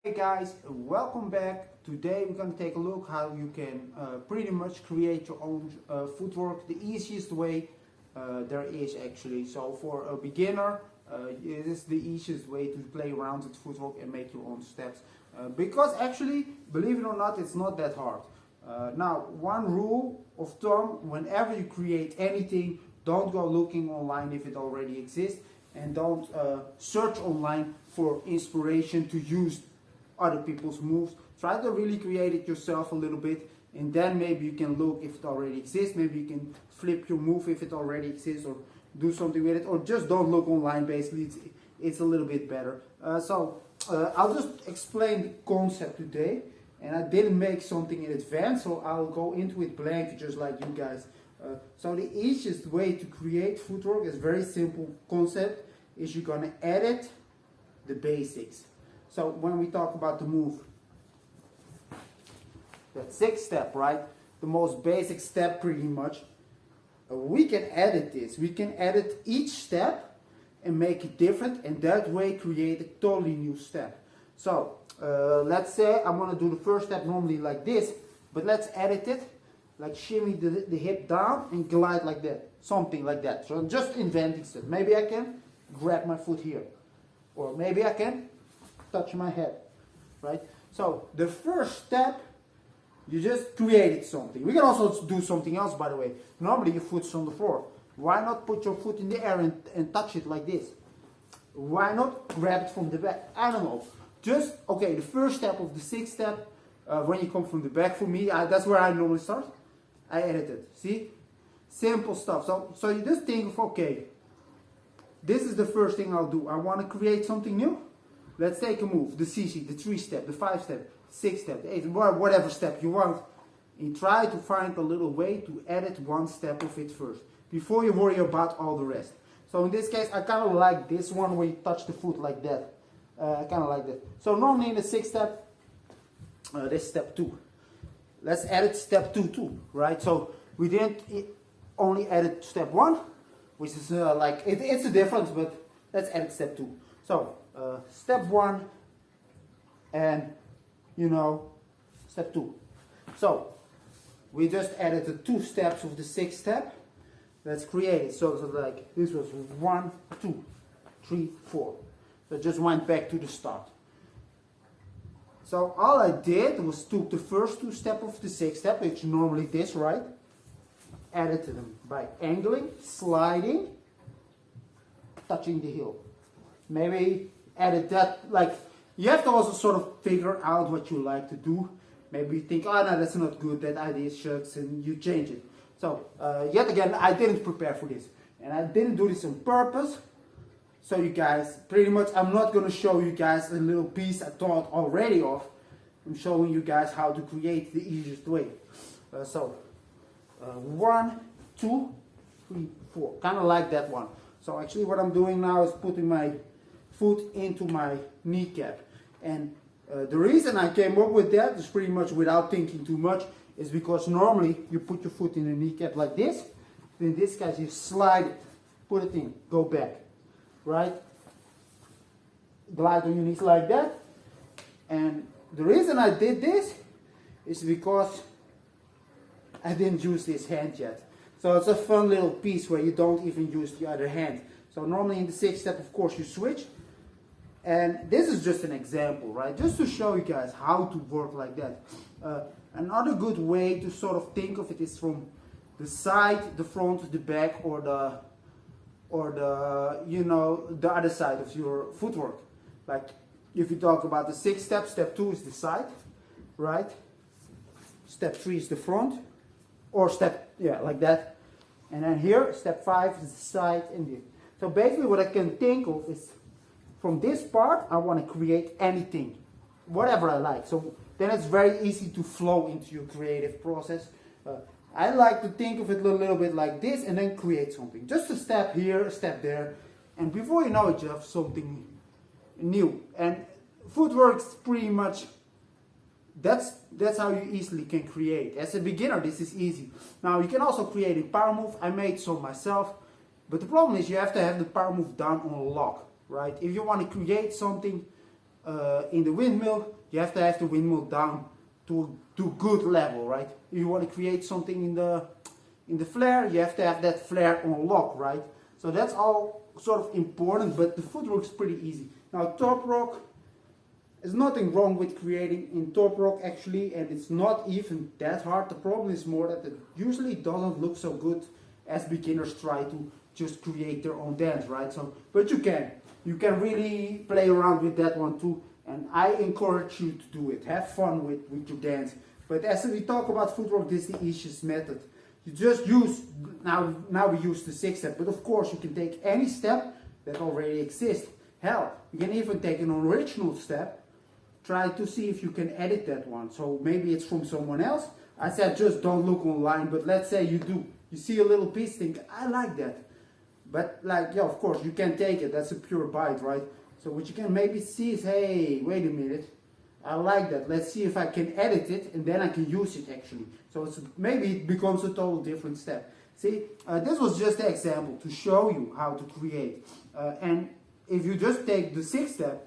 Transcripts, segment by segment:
Hey guys, welcome back. Today we're going to take a look how you can pretty much create your own footwork the easiest way there is actually. So for a beginner, it is the easiest way to play around with footwork and make your own steps. Because actually, believe it or not, it's not that hard. Now, one rule of thumb, whenever you create anything, don't go looking online if it already exists, and don't search online for inspiration to use other people's moves. Try to really create it yourself a little bit, and then maybe you can look if it already exists. Maybe you can flip your move if it already exists, or do something with it, or just don't look online. Basically, it's a little bit better. I'll just explain the concept today, and I didn't make something in advance, so I'll go into it blank just like you guys. So the easiest way to create footwork is very simple concept, is you're gonna edit the basics. So when we talk about the move, that sixth step, right? The most basic step pretty much. We can edit this. We can edit each step and make it different, and that way create a totally new step. So let's say I want to do the first step normally like this, but let's edit it. Like shimmy the hip down and glide like that. Something like that. So I'm just inventing stuff. Maybe I can grab my foot here. Or maybe I can touch my head, right? So the first step, you just created something. We can also do something else, by the way. Normally your foot's on the floor. Why not put your foot in the air and touch it like this? Why not grab it from the back? I don't know. Just, okay, the first step of the sixth step, when you come from the back, for me, that's where I normally start. I edit it, see? Simple stuff. So you just think of, okay, this is the first thing I'll do. I want to create something new. Let's take a move, the CC, the 3-step, the 5-step, 6-step, the 8, whatever step you want. And try to find a little way to edit one step of it first, before you worry about all the rest. So in this case, I kind of like this one where you touch the foot like that. I kind of like that. So normally in the 6th step, this is step 2. Let's edit step 2 too, right? So we didn't only edit step 1, which is it's a difference, but let's edit step 2. So step 1 and step 2. So we just added the 2 steps of the 6th step. Let's create it. So like this was 1, 2, 3, 4. So just went back to the start. So all I did was took the first 2 steps of the 6th step, which normally this, right? Added to them by angling, sliding, touching the heel. Maybe edit that, like, you have to also sort of figure out what you like to do. Maybe you think, oh no, that's not good, that idea shucks, and you change it. So, yet again, I didn't prepare for this. And I didn't do this on purpose. So you guys, pretty much, I'm not going to show you guys a little piece I thought already of. I'm showing you guys how to create the easiest way. 1, 2, 3, 4. Kind of like that one. So actually what I'm doing now is putting my foot into my kneecap, and the reason I came up with that is pretty much without thinking too much, is because normally you put your foot in the kneecap like this. In this case you slide it, put it in, go back, right? Glide on your knees like that. And the reason I did this is because I didn't use this hand yet. So it's a fun little piece where you don't even use the other hand. So normally in the 6th step, of course, you switch. And this is just an example, right? Just to show you guys how to work like that. Another good way to sort of think of it is from the side, the front, the back, or the other side of your footwork. Like if you talk about the 6th step, step 2 is the side, right? Step 3 is the front, or like that. And then here, step 5 is the side and the. So basically what I can think of is, from this part, I want to create anything, whatever I like. So then it's very easy to flow into your creative process. I like to think of it a little bit like this, and then create something. Just a step here, a step there, and before you know it, you have something new. And footwork's pretty much, that's how you easily can create. As a beginner, this is easy. Now you can also create a power move. I made some myself, but the problem is you have to have the power move down on lock, right? If you want to create something in the windmill, you have to have the windmill down to good level, right? If you want to create something in the flare, you have to have that flare on lock, right? So that's all sort of important, but the footwork is pretty easy. Now top rock, there's nothing wrong with creating in top rock actually, and it's not even that hard. The problem is more that it usually doesn't look so good as beginners try to just create their own dance, right? So, but you can really play around with that one too, and I encourage you to do it. Have fun with your dance. But as we talk about footwork, this is the easiest method. You just use, now we use the 6-step, but of course you can take any step that already exists. Hell, you can even take an original step, try to see if you can edit that one. So maybe it's from someone else. I said just don't look online, but let's say you do. You see a little piece, think, I like that. But like, yeah, of course, you can take it. That's a pure bite, right? So what you can maybe see is, hey, wait a minute. I like that. Let's see if I can edit it, and then I can use it actually. So maybe it becomes a total different step. See, this was just an example to show you how to create. And if you just take the 6-step,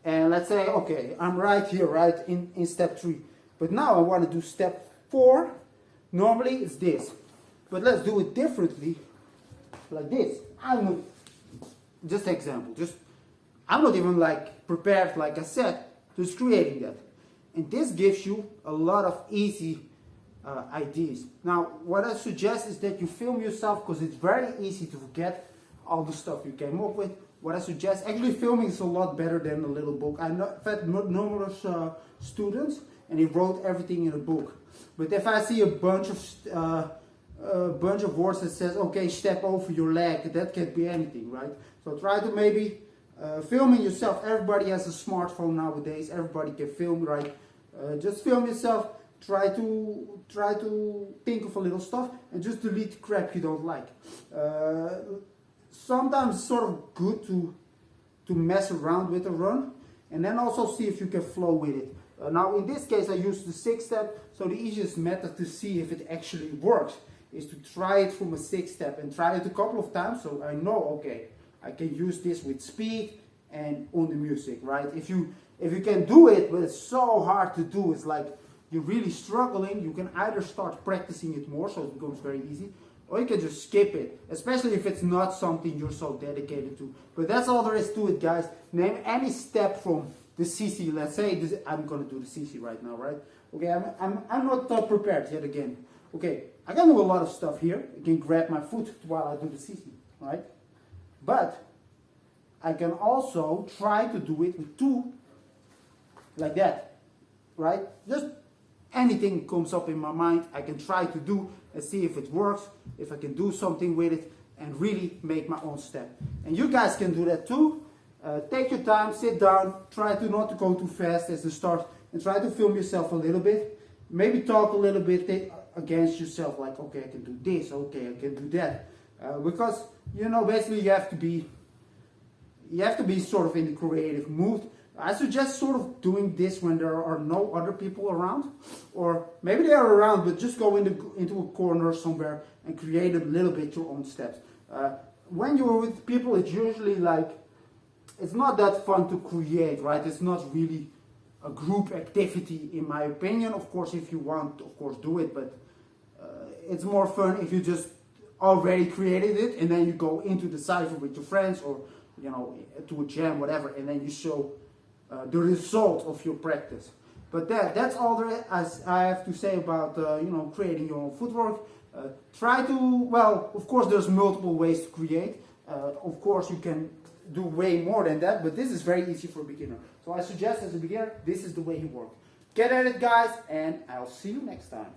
and let's say, okay, I'm right here, right, in step 3. But now I want to do step 4. Normally it's this. But let's do it differently, like this. Just example, I'm not even like prepared, like I said, just creating that. And this gives you a lot of easy ideas. Now, what I suggest is that you film yourself, because it's very easy to forget all the stuff you came up with. What I suggest, actually filming is a lot better than a little book. I've had numerous students, and they wrote everything in a book. But if I see a bunch of words that says, okay, step over your leg, that can be anything, right? So try to maybe filming yourself. Everybody has a smartphone nowadays. Everybody can film, right? Just film yourself. Try to think of a little stuff and just delete the crap you don't like. Sometimes it's sort of good to mess around with a run, and then also see if you can flow with it. Now in this case I use the 6-step, so the easiest method to see if it actually works is to try it from a 6-step and try it a couple of times, so I know, okay, I can use this with speed and on the music, right? If you can do it, but it's so hard to do, it's like you're really struggling, you can either start practicing it more so it becomes very easy, or you can just skip it, especially if it's not something you're so dedicated to. But that's all there is to it, guys. Name any step from the CC. Let's say this, I'm gonna do the CC right now, right? Okay, I'm not prepared yet again. Okay, I can do a lot of stuff here. I can grab my foot while I do the CC, right? But I can also try to do it with 2, like that, right? Just anything comes up in my mind, I can try to do and see if it works, if I can do something with it and really make my own step. And you guys can do that too. Take your time, sit down, try to not to go too fast as the start, and try to film yourself a little bit. Maybe talk a little bit against yourself, like, okay, I can do this, okay, I can do that. Because, you know, basically you have to be sort of in the creative mood. I suggest sort of doing this when there are no other people around, or maybe they are around, but just go into a corner somewhere and create a little bit your own steps. When you're with people, it's usually like, it's not that fun to create, right? It's not really a group activity, in my opinion. Of course, if you want, of course, do it, but it's more fun if you just already created it and then you go into the cypher with your friends, or, you know, to a jam, whatever, and then you show the result of your practice. But that's all there is I have to say about you know, creating your own footwork. Try to, well, of course there's multiple ways to create. Of course you can do way more than that, but this is very easy for a beginner. So I suggest as a beginner, this is the way you work. Get at it, guys, and I'll see you next time.